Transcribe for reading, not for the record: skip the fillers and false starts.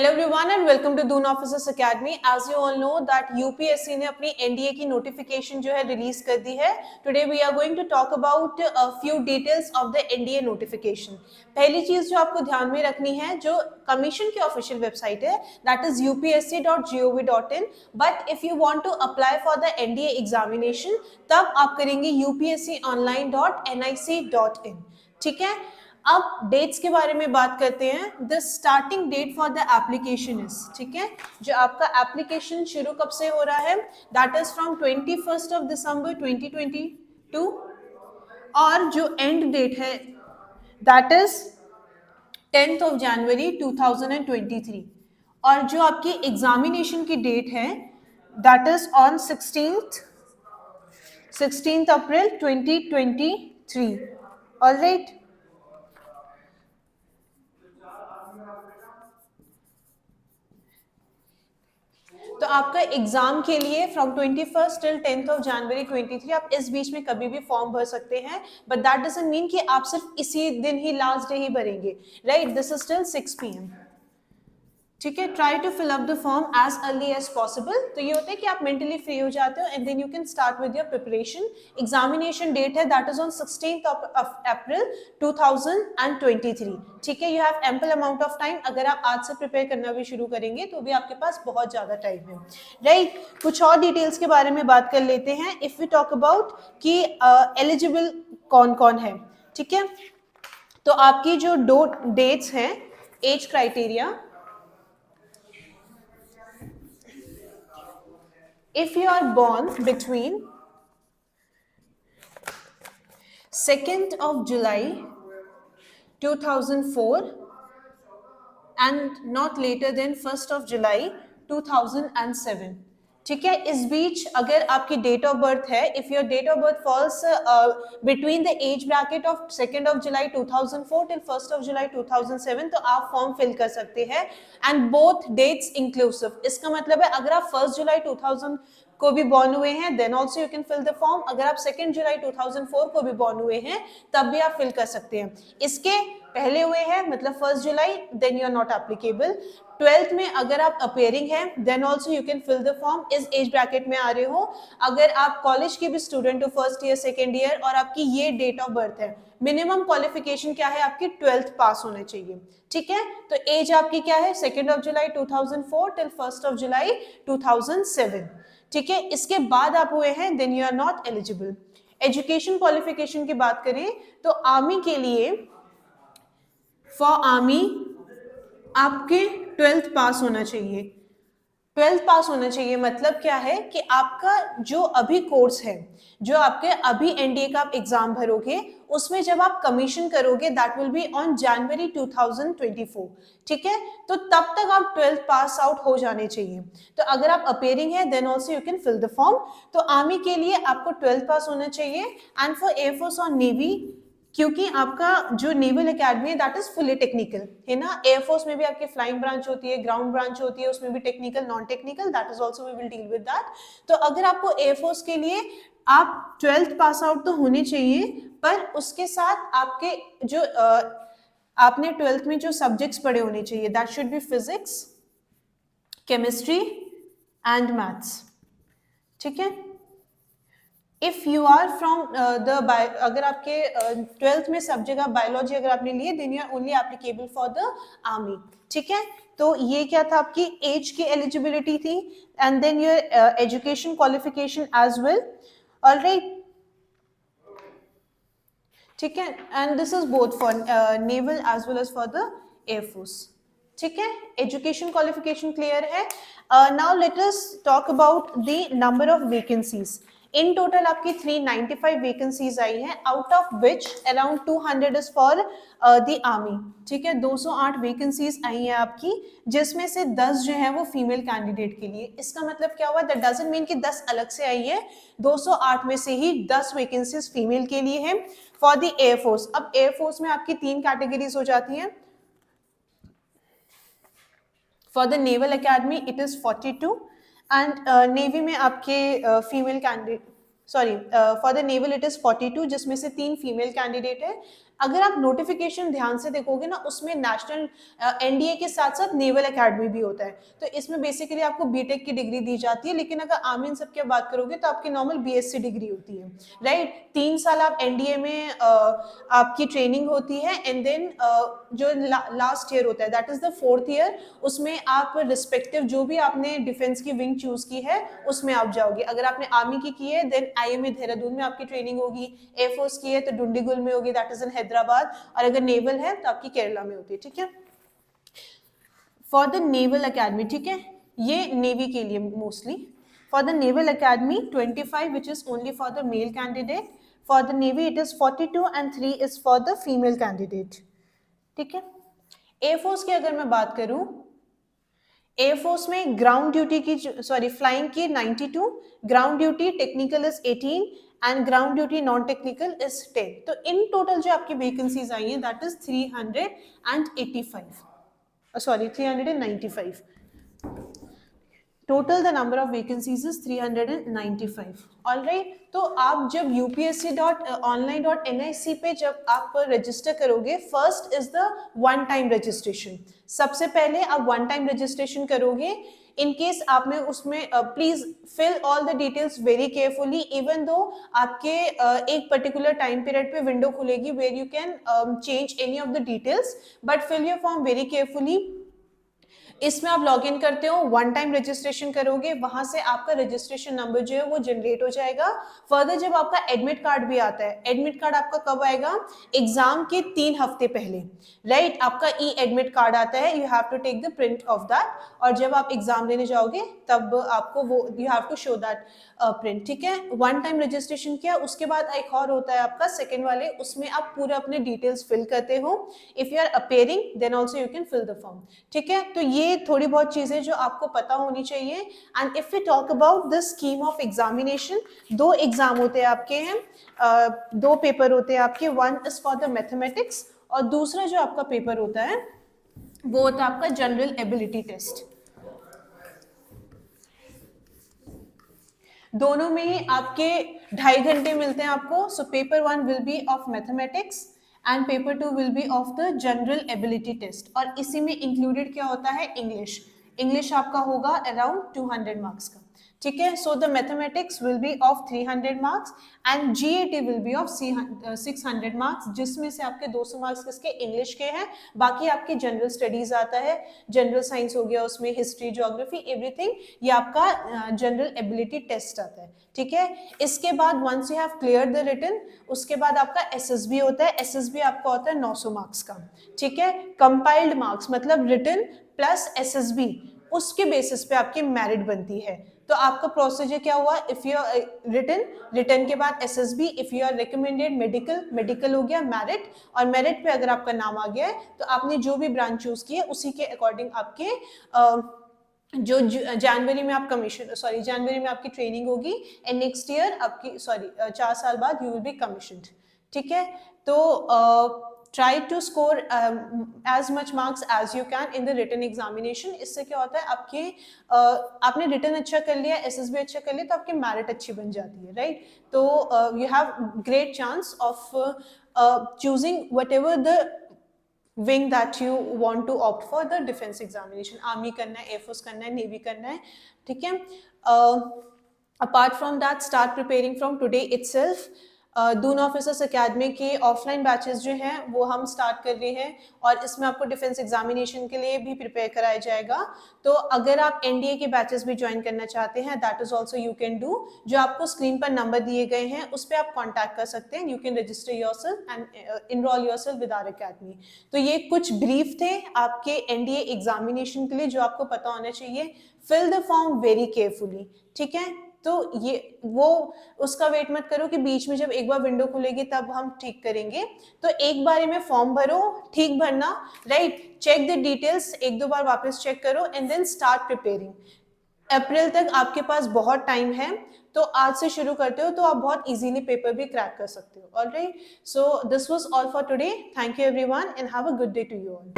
Hello everyone and welcome to Doon Officers Academy. As you all know that UPSC ने अपनी NDA की notification जो है release कर दी है. Today we are going to talk about a few details of the NDA notification. पहली चीज जो आपको ध्यान में रखनी है, जो कमीशन की ऑफिशियल वेबसाइट है, that is upsc.gov.in. But if you want to apply for the NDA examination, तब आप करेंगे upsconline.nic.in. ठीक है. अब डेट्स के बारे में बात करते हैं. The starting date for the application is, ठीक है, जो आपका एप्लीकेशन शुरू कब से हो रहा है, दैट इज फ्रॉम 21 दिसंबर 2022 और जो एंड डेट है दैट इज 10 जनवरी 2023 और जो आपकी एग्जामिनेशन की डेट है that is on 16 April 2023. Alright. तो आपका एग्जाम के लिए फ्रॉम 21 टिल 10 जनवरी 23 आप इस बीच में कभी भी फॉर्म भर सकते हैं, बट दैट डजंट मीन कि आप सिर्फ इसी दिन ही लास्ट डे ही भरेंगे. Right, this is till 6 PM. ठीक है. Try to fill up the form as early as possible. तो ये होता है कि आप मेंटली फ्री हो जाते हो and then you can start with your preparation. Examination date है दैट इज ऑन 16 अप्रैल 2023. ठीक है. You have ample amount of time. अगर आप आज से प्रिपेयर करना भी शुरू करेंगे तो भी आपके पास बहुत ज्यादा टाइम है. राइट. कुछ और डिटेल्स के बारे में बात कर लेते हैं. इफ वी टॉक अबाउट कि एलिजिबल कौन कौन है. ठीक है. तो आपकी जो दो डेट्स हैं, age criteria, if you are born between 2nd of July 2004 and not later than 1st of July 2007. ठीक है. इस बीच अगर आपकी डेट ऑफ बर्थ है, if your date of birth falls between the age bracket of 2nd of July 2004 till 1st of July 2007, तो आप form fill कर सकते हैं एंड बोथ डेट्स इंक्लूसिव. इसका मतलब है अगर आप 1st July 2000 को भी बॉर्न हुए हैं then also you can fill the form. अगर आप 2nd July 2004 को भी बॉर्न हुए हैं तब भी आप फिल कर सकते हैं. इसके पहले हुए हैं मतलब 1st July then you are not applicable. 12th में अगर आप अपेयरिंग हैं then also you can fill the form. इस एज ब्रैकेट में आ रहे हो, अगर आप कॉलेज के भी स्टूडेंट हो, फर्स्ट ईयर सेकेंड ईयर, और आपकी ये डेट ऑफ बर्थ है, मिनिमम क्वालिफिकेशन क्या है आपकी 12th पास होना चाहिए. ठीक है. तो एज आपकी क्या है 2nd of July 2004 till 1st of July 2007. ठीक है. इसके बाद आप हुए हैं then you are not eligible. Education qualification की बात करें तो आर्मी के लिए, फॉर आर्मी आपके 12th पास होना चाहिए. 12th पास होना चाहिए मतलब क्या है कि आपका जो अभी कोर्स है, जो आपके अभी एनडीए का आप एग्जाम भरोगे, उसमें जब आप कमीशन करोगे that will be on January 2024. ठीक है. तो तब तक आप 12th पास आउट हो जाने चाहिए. तो अगर आप अपेयरिंग है then also you can fill the form. तो आर्मी के लिए आपको 12th पास होना चाहिए. एंड फॉर एयरफोर्स और नेवी, क्योंकि आपका जो नेवल एकेडमी है दैट इज फुली टेक्निकल है ना. एयरफोर्स में भी आपकी फ्लाइंग ब्रांच होती है, ग्राउंड ब्रांच होती है, उसमें भी technical non technical, that is also we will deal with that. तो अगर आपको एयरफोर्स के लिए आप 12th पास आउट तो होने चाहिए, पर उसके साथ आपके जो आपने 12th में जो सब्जेक्ट्स पढ़े होने चाहिए that should be physics, chemistry and maths. ठीक है. इफ यू आर फ्रॉम अगर आपके 12th में सब्जेक्ट आप बायोलॉजी अगर आपने लिए then you are only applicable for the army. ठीक है. तो ये क्या था आपकी एज की एलिजिबिलिटी थी and then your education qualification as well. Alright. ठीक है. And this is both for naval as well as for the air force. ठीक है. एजुकेशन क्वालिफिकेशन क्लियर है. Now let us talk about the number of vacancies. In total आपकी 395 vacancies आई हैं, out of which around 200 is for the army. ठीक है. 208 vacancies आई हैं आपकी, जिसमें से 10 जो है वो फीमेल कैंडिडेट के लिए. इसका मतलब क्या हुआ, दैट डजंट मीन कि 10 अलग से आई है. 208 में से ही 10 वैकेंसीज फीमेल के लिए हैं फॉर द एयरफोर्स. अब एयरफोर्स में आपकी 3 कैटेगरीज हो जाती हैं. For the naval academy it is 42 and navy में आपके female candidate, sorry for the naval it is 42 जिसमें से 3 फीमेल कैंडिडेट है अगर आप नोटिफिकेशन ध्यान से देखोगे ना, उसमें नेशनल एनडीए के साथ साथ नेवल एकेडमी भी होता है। तो इसमें बेसिकली आपको बीटेक की डिग्री दी जाती है, लेकिन अगर आम इन सब की बात करोगे तो आपकी नॉर्मल बीएससी डिग्री होती है, राइट। 3 साल आप एनडीए में आपकी ट्रेनिंग होती है, एंड देन जो लास्ट ईयर होता है that is the 4th year, उसमें आप रिस्पेक्टिव जो भी आपने डिफेंस की विंग चूज की है उसमें आप जाओगे। अगर आपने आर्मी की है देन आईएमए देहरादून में आपकी ट्रेनिंग होगी, एयरफोर्स की है तो डुंडीगुल में होगी, दैट इज इन हैदराबाद, और अगर नेवल है तो आपकी केरला में होती है, ठीक है। फॉर द नेवल अकेडमी, ठीक है, ये नेवी के लिए mostly. For the naval academy 25 which is only for the male candidate, for the navy it is 42 and 3 is for the female candidate, ठीक है। एयरफोर्स की अगर मैं बात करूं, एयरफोर्स में ग्राउंड ड्यूटी की फ्लाइंग की 92, ground duty technical is 18 and ground duty non technical is 10। तो इन टोटल जो आपकी वैकेंसीज आई हैं that is 395। Total the number of vacancies is 395, alright. तो आप जब upsc.online.nic पे जब आप रजिस्टर करोगे, first is the one time registration. सबसे पहले आप वन टाइम रजिस्ट्रेशन करोगे। इन केस आपने उसमें please fill all the details very carefully, even though आपके एक पर्टिकुलर टाइम पीरियड पे विंडो खुलेगी where you can change any of the details, but fill your form very carefully. इसमें आप log in करते हो, वन टाइम रजिस्ट्रेशन करोगे, वहां से आपका रजिस्ट्रेशन नंबर जो है वो जनरेट हो जाएगा। फर्दर जब आपका एडमिट कार्ड भी आता है, एडमिट कार्ड आपका कब आएगा, एग्जाम के 3 हफ्ते पहले, राइट। आपका ई एडमिट कार्ड आता है, you have to take the print of that, और जब आप एग्जाम देने जाओगे तब आपको वो you have to show that print, ठीक है। वन टाइम रजिस्ट्रेशन किया, उसके बाद एक और होता है आपका सेकेंड वाले, उसमें आप पूरे अपने डिटेल्स फिल करते हो। If you are appearing then also you can fill the form, ठीक है। तो ये थोड़ी बहुत चीजें जो आपको पता होनी चाहिए। And if we talk about the scheme of examination, 2 exam होते हैं आपके हैं, 2 पेपर होते हैं आपके, one is for the mathematics और दूसरा जो आपका पेपर होता है वो होता है आपका जनरल एबिलिटी टेस्ट। दोनों में आपके 2.5 घंटे मिलते हैं आपको। So paper 1 will be of mathematics and paper 2 will be of the general ability test, और इसी में इंक्लूडेड क्या होता है, इंग्लिश। इंग्लिश आपका होगा अराउंड 200 मार्क्स का, ठीक है। So the mathematics will be of 300 marks and GAT will be of 600 marks, जिसमें से आपके 200 मार्क्स किसके, इंग्लिश के हैं। बाकी आपके जनरल स्टडीज आता है, जनरल साइंस हो गया, उसमें हिस्ट्री, ज्योग्राफी, एवरीथिंग, ये आपका जनरल एबिलिटी टेस्ट आता है, ठीक है। इसके बाद once you have clear the written, उसके बाद आपका एसएसबी होता है। एसएसबी आपका होता है 900 मार्क्स का, ठीक है। कंपाइल्ड मार्क्स मतलब रिटन प्लस एसएसबी, उसके बेसिस पे आपकी मेरिट बनती है। तो आपका प्रोसीजर क्या हुआ, इफ यू रिटन के बाद SSB, if you are recommended medical हो गया मेरिट, और मेरिट पे अगर आपका नाम आ गया है तो आपने जो भी ब्रांच चूज की है उसी के अकॉर्डिंग आपके जो जनवरी में आप जनवरी में आपकी ट्रेनिंग होगी, एंड नेक्स्ट ईयर आपकी 4 साल बाद यू विल बी कमीशन्ड, ठीक है। तो try to score as much marks as you can in the written examination। इससे क्या होता है, आपके आपने रिटन अच्छा कर लिया, एसएसबी अच्छा कर लिया, तो आपकी मेरिट अच्छी बन जाती है, राइट। तो you have great chance of choosing whatever the wing that you want to opt for the defence examination. Army करना है, एयरफोर्स करना है, नेवी करना है, ठीक है। Apart from that start preparing from today itself. Doon officers academy के offline batches जो हैं वो हम स्टार्ट कर रहे हैं, और इसमें आपको डिफेंस एग्जामिनेशन के लिए भी प्रिपेयर कराया जाएगा। तो अगर आप एनडीए के बैचेस भी ज्वाइन करना चाहते हैं that is also you can do. जो आपको स्क्रीन पर नंबर दिए गए हैं उस पर आप कॉन्टैक्ट कर सकते हैं। You can register yourself and enrol yourself with our academy. तो ये कुछ ब्रीफ थे आपके एनडीए एग्जामिनेशन के लिए जो आपको पता होना चाहिए। Fill the form very carefully, ठीक है। तो ये वो उसका वेट मत करो कि बीच में जब एक बार विंडो खुलेगी तब हम ठीक करेंगे। तो एक बार में फॉर्म भरो, ठीक भरना, राइट। चेक द डिटेल्स, 1-2 बार वापस चेक करो एंड देन स्टार्ट प्रिपेयरिंग। अप्रैल तक आपके पास बहुत टाइम है, तो आज से शुरू करते हो तो आप बहुत इजीली पेपर भी क्रैक कर सकते हो। Alright, so this was all for today. Thank you everyone and have a good day to you all.